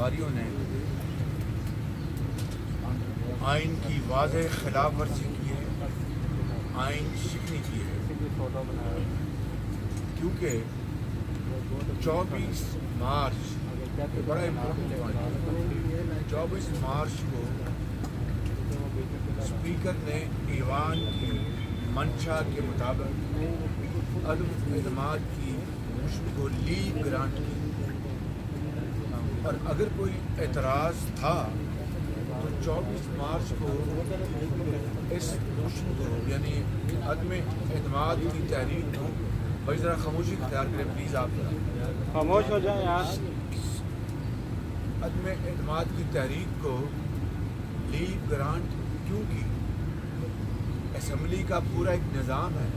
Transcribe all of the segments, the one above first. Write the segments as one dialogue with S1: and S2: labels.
S1: ہماریوں نے آئین کی واضح خلاف ورزی کی ہے، آئین شکنی کی ہے، کیونکہ 24 مارچ بڑا امپورٹنٹ پوائنٹ ہے، 24 مارچ کو اسپیکر نے ایوان کی منشا کے مطابق عدم اعتماد کی موشن کو لیو گرانٹ کی، اور اگر کوئی اعتراض تھا تو 24 مارچ کو اس موشن کو یعنی عدم اعتماد کی تحریک کو بھائی ذرا خاموشی اختیار کریں پلیز، آپ
S2: خاموش ہو جائیں یار۔
S1: عدم اعتماد کی تحریک کو لیو گرانٹ کیوں کی؟ اسمبلی کا پورا ایک نظام ہے،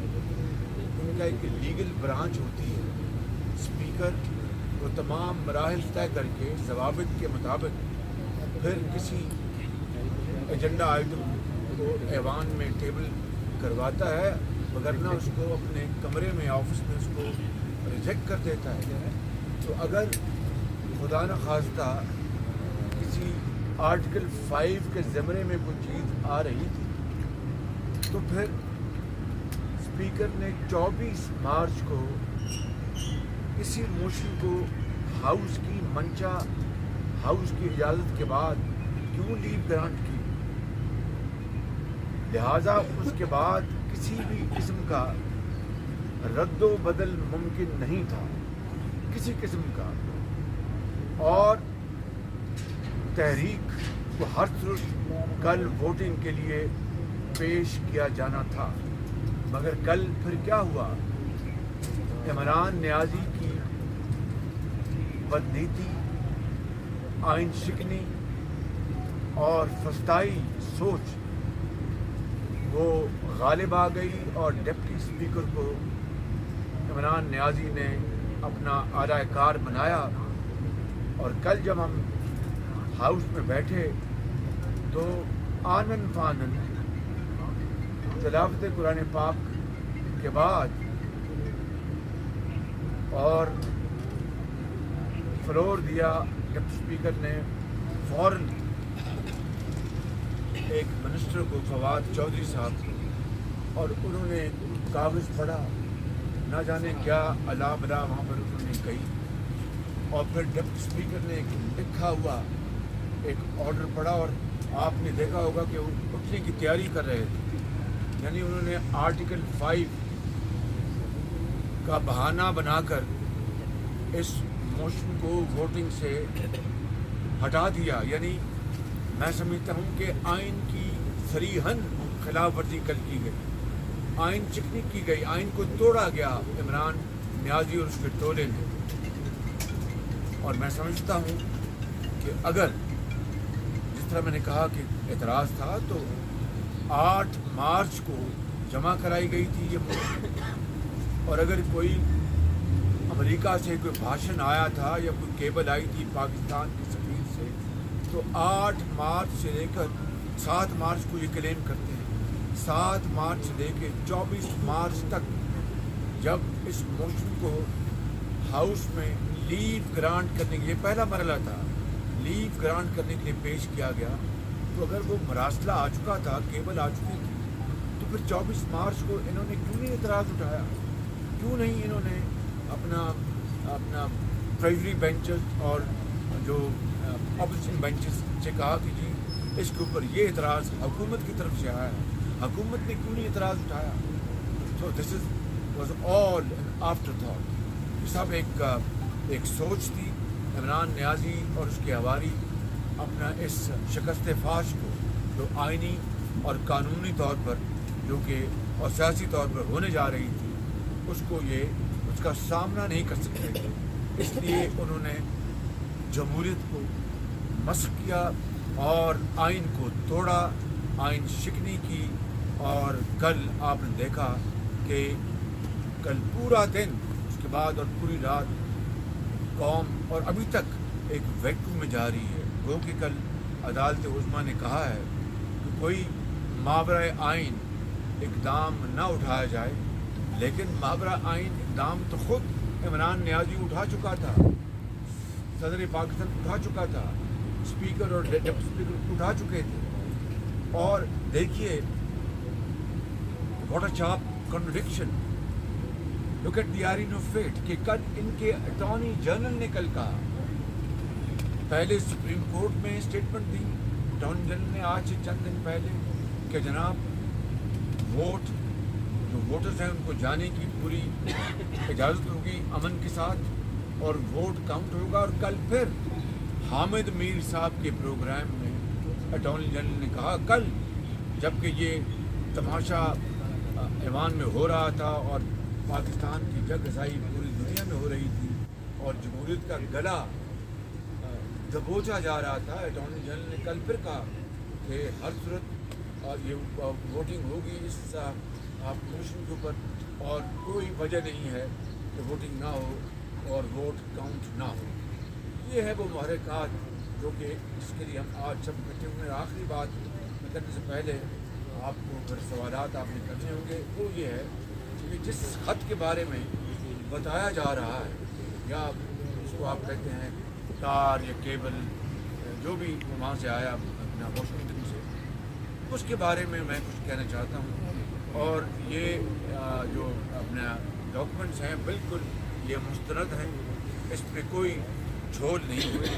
S1: ان کا ایک لیگل برانچ ہوتی ہے، اسپیکر وہ تمام مراحل طے کر کے ضوابط کے مطابق پھر کسی ایجنڈا آئٹم کو ایوان میں ٹیبل کرواتا ہے، وگرنہ اس کو اپنے کمرے میں آفس میں اس کو ریجیکٹ کر دیتا ہے۔ تو اگر خدا نخواستہ کسی آرٹیکل 5 کے زمرے میں کوئی چیز آ رہی تھی تو پھر اسپیکر نے 24 مارچ کو اسی موشن کو ہاؤس کی منشا، ہاؤس کی اجازت کے بعد کیوں لیو گرانٹ کی؟ لہٰذا اس کے بعد کسی بھی قسم کا رد و بدل ممکن نہیں تھا، کسی قسم کا، اور تحریک کو ہر صورت کل ووٹنگ کے لیے پیش کیا جانا تھا، مگر کل پھر کیا ہوا؟ عمران نیازی کی بدنیتی، آئین شکنی اور فسطائی سوچ وہ غالب آ گئی، اور ڈپٹی اسپیکر کو عمران نیازی نے اپنا اعلیٰ کار بنایا۔ اور کل جب ہم ہاؤس میں بیٹھے تو آنن فانن تلاوت قرآن پاک کے بعد اور فلور دیا ڈپٹی اسپیکر نے فوراً ایک منسٹر کو، فواد چودھری صاحب کو، اور انہوں نے کاغذ پڑھا، نہ جانے کیا اللہ بلا وہاں پر انہوں نے کہی، اور پھر ڈپٹی اسپیکر نے ایک لکھا ہوا ایک آرڈر پڑھا، اور آپ نے دیکھا ہوگا کہ وہ اٹھنے کی تیاری کر رہے تھے، یعنی انہوں نے آرٹیکل 5 کا بہانہ بنا کر اس موشن کو ووٹنگ سے ہٹا دیا۔ یعنی میں سمجھتا ہوں کہ آئین کی صریحاً خلاف ورزی کل کی گئی، آئین چکنی کی گئی، آئین کو توڑا گیا عمران نیازی اور اس کے ٹولے نے۔ اور میں سمجھتا ہوں کہ اگر جس طرح میں نے کہا کہ اعتراض تھا تو 8 مارچ کو جمع کرائی گئی تھی یہ موشن، اور اگر کوئی امریکہ سے کوئی بھاشن آیا تھا یا کوئی کیبل آئی تھی پاکستان کے سفیر سے تو 8 مارچ سے لے کر 7 مارچ کو یہ کلیم کرتے ہیں، 7 مارچ سے لے کے 24 مارچ تک جب اس موشن کو ہاؤس میں لیو گرانٹ کرنے کے لیے، پہلا مرحلہ تھا لیو گرانٹ کرنے کے لیے پیش کیا گیا، تو اگر وہ مراسلہ آ چکا تھا، کیبل آ چکی تھی، تو پھر 24 مارچ کو انہوں نے کیوں نہیں اعتراض اٹھایا؟ کیوں نہیں انہوں نے اپنا ٹریجری بینچز اور جو اپوزیشن بینچز سے کہا کہ جی اس کے اوپر یہ اعتراض حکومت کی طرف سے آیا ہے، حکومت نے کیوں نہیں اعتراض اٹھایا؟ So this was all and after that, یہ سب ایک سوچ تھی۔ عمران نیازی اور اس کے حواری اپنا اس شکست فاش کو جو آئینی اور قانونی طور پر جو کہ اور سیاسی طور پر ہونے جا رہی تھی، اس کا سامنا نہیں کر سکتے، اس لیے انہوں نے جمہوریت کو مسخ کیا اور آئین کو توڑا، آئین شکنی کی۔ اور کل آپ نے دیکھا کہ کل پورا دن اس کے بعد اور پوری رات قوم اور ابھی تک ایک ویکیوم میں جا رہی ہے، گو کہ کل عدالت عظمیٰ نے کہا ہے کہ کوئی ماورائے آئین اقدام نہ اٹھایا جائے، لیکن ماورائے آئین اقدام تو خود عمران نیازی اٹھا چکا تھا، صدر پاکستان اٹھا چکا تھا, اسپیکر اور ڈپٹی اسپیکر اٹھا چکے تھے. اور دیکھیے what a sharp contradiction, look at the irony of fate, کہ کل ان کے اٹارنی جنرل نے کل کہا, پہلے سپریم کورٹ میں اسٹیٹمنٹ دی اٹارنی جنرل نے آج سے چند دن پہلے کہ جناب ووٹ جو ووٹرز ہیں ان کو جانے کی پوری اجازت ہوگی امن کے ساتھ, اور ووٹ کاؤنٹ ہوگا. اور کل پھر حامد میر صاحب کے پروگرام میں اٹارنی جنرل نے کہا, کل جبکہ یہ تماشا ایوان میں ہو رہا تھا اور پاکستان کی جگ ہزائی پوری دنیا میں ہو رہی تھی اور جمہوریت کا گلا دبوچا جا رہا تھا, اٹارنی جنرل نے کل پھر کہا کہ ہر صورت یہ ووٹنگ ہوگی اس کمیشن کے اوپر, اور کوئی وجہ نہیں ہے کہ ووٹنگ نہ ہو اور ووٹ کاؤنٹ نہ ہو. یہ ہے وہ محرکات جو کہ جس کے لیے ہم آج سب بیٹھے ہوئے ہیں. آخری بات میں کرنے سے پہلے آپ کو اگر سوالات آپ نے کرنے ہوں گے وہ یہ ہے کہ جس خط کے بارے میں بتایا جا رہا ہے, یا اس کو آپ کہتے ہیں تار یا کیبل جو بھی وہاں سے آیا اپنا واشنگٹن سے, اس کے بارے میں کچھ کہنا چاہتا ہوں. اور یہ جو اپنا ڈاکومنٹس ہیں بالکل یہ مستند ہیں, اس میں کوئی جھول نہیں ہوئے.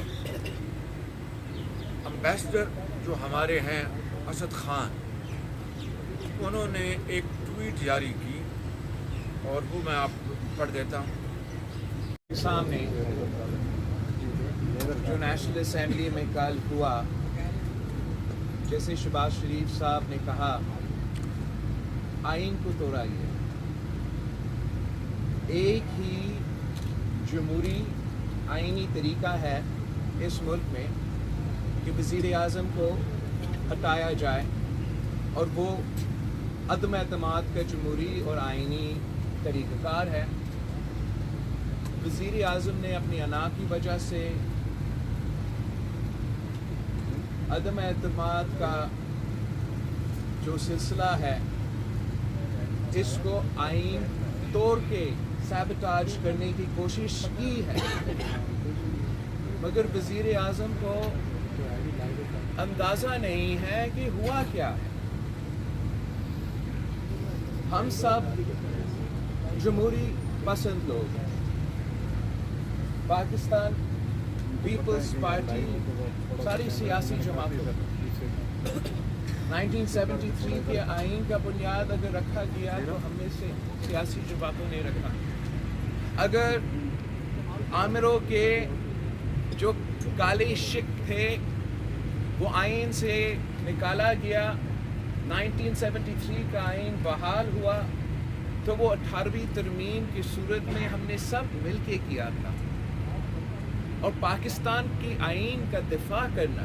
S1: امبیسڈر جو ہمارے ہیں اسد خان, انہوں نے ایک ٹویٹ جاری کی اور وہ میں آپ کو پڑھ دیتا ہوں.
S3: سامنے جو نیشنل اسمبلی میں کل ہوا, جیسے شہباز شریف صاحب نے کہا آئین کو توڑا گیا. ایک ہی جمہوری آئینی طریقہ ہے اس ملک میں کہ وزیر اعظم کو ہٹایا جائے, اور وہ عدم اعتماد کا جمہوری اور آئینی طریقہ کار ہے. وزیر اعظم نے اپنی انا کی وجہ سے عدم اعتماد کا جو سلسلہ ہے اس کو آئین توڑ کے سیبوٹاج کرنے کی کوشش کی ہے, مگر وزیر اعظم کو اندازہ نہیں ہے کہ ہوا کیا ہے. ہم سب جمہوری پسند لوگ ہیں. پاکستان پیپلز پارٹی ساری سیاسی جماعتوں 1973 کے آئین کا بنیاد اگر رکھا گیا تو ہم میں سے سیاسی جماعتوں نے رکھا. اگر آمروں کے جو کالے شک تھے وہ آئین سے نکالا گیا, 1973 کا آئین بحال ہوا, تو وہ 18ویں ترمیم کی صورت میں ہم نے سب مل کے کیا تھا. اور پاکستان کی آئین کا دفاع کرنا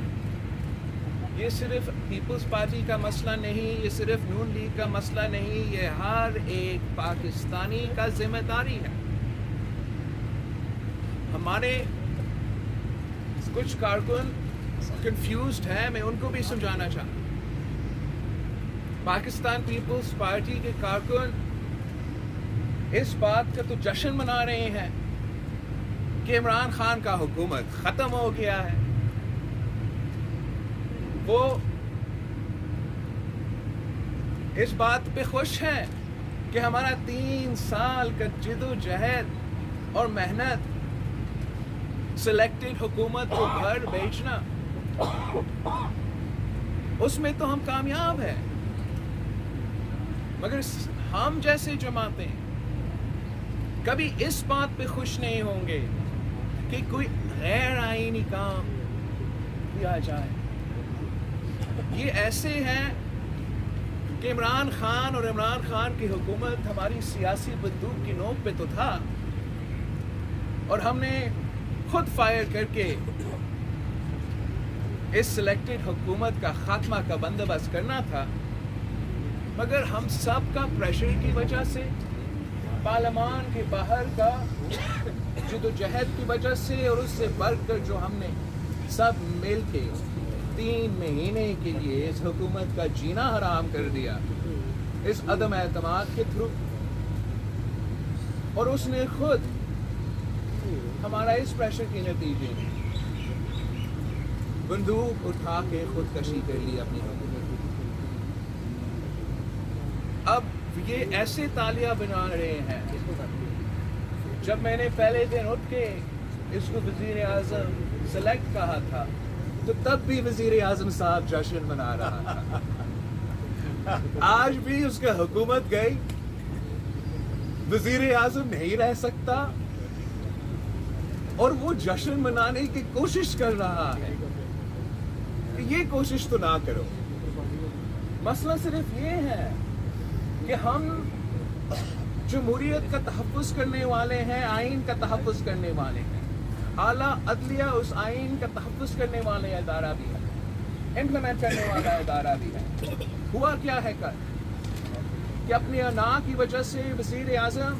S3: یہ صرف پیپلز پارٹی کا مسئلہ نہیں, یہ صرف نون لیگ کا مسئلہ نہیں, یہ ہر ایک پاکستانی کا ذمہ داری ہے. ہمارے کچھ کارکن کنفیوزڈ ہیں, میں ان کو بھی سمجھانا چاہتا ہوں. پاکستان پیپلز پارٹی کے کارکن اس بات کا تو جشن منا رہے ہیں کہ عمران خان کا حکومت ختم ہو گیا ہے. وہ اس بات پہ خوش ہیں کہ ہمارا 3 سال کا جد و جہد اور محنت سلیکٹڈ حکومت کو گھر بیچنا, اس میں تو ہم کامیاب ہیں. مگر ہم جیسے جماعتیں کبھی اس بات پہ خوش نہیں ہوں گے کہ کوئی غیر آئینی کام کیا جائے. یہ ایسے ہیں کہ عمران خان اور عمران خان کی حکومت ہماری سیاسی بندوق کی نوک پہ تو تھا, اور ہم نے خود فائر کر کے اس سلیکٹڈ حکومت کا خاتمہ کا بندوبست کرنا تھا. مگر ہم سب کا پریشر کی وجہ سے, پارلیمان کے باہر کا جد و جہد کی وجہ سے, اور اس سے بڑھ کر جو ہم نے سب مل کے 3 مہینے کے لیے اس حکومت کا جینا حرام کر دیا اس عدم اعتماد کے تھرو, اور اس نے خود ہمارا اس پریشر کے نتیجے میں بندوق اٹھا کے خودکشی کر لی اپنی حکومت. اب یہ ایسے تالیاں بنا رہے ہیں. جب میں نے پہلے دن اٹھ کے اس کو وزیر اعظم سلیکٹ کہا تھا تو تب بھی وزیر اعظم صاحب جشن منا رہا تھا. آج بھی اس کا حکومت گئی, وزیر اعظم نہیں رہ سکتا اور وہ جشن منانے کی کوشش کر رہا ہے. یہ کوشش تو نہ کرو. مسئلہ صرف یہ ہے کہ ہم جمہوریت کا تحفظ کرنے والے ہیں, آئین کا تحفظ کرنے والے ہیں. اعلیٰ عدلیہ اس آئین کا تحفظ کرنے والے ادارہ بھی ہے, امپلیمنٹ کرنے والا ادارہ بھی ہے. ہوا کیا ہے کل کہ اپنی انا کی وجہ سے وزیر اعظم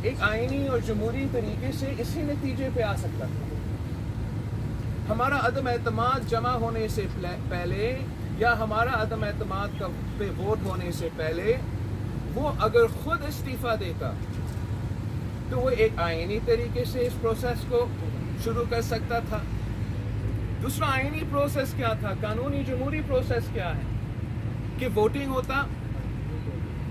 S3: ایک آئینی اور جمہوری طریقے سے اسی نتیجے پہ آ سکتا تھا. ہمارا عدم اعتماد جمع ہونے سے پہلے یا ہمارا عدم اعتماد کا پہ ووٹ ہونے سے پہلے وہ اگر خود استعفیٰ دیتا تو وہ ایک آئینی طریقے سے اس پروسیس کو شروع کر سکتا تھا. دوسرا آئینی پروسیس کیا تھا, قانونی جمہوری پروسیس کیا ہے کہ ووٹنگ ہوتا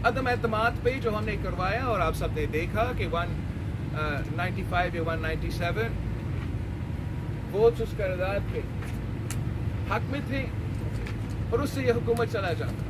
S3: عدم اعتماد پہ جو ہم نے کروایا, اور آپ سب نے دیکھا کہ 195 یا 197 ووٹس اس قرارداد کے حق میں تھے اور اس سے یہ حکومت چلا جاتا.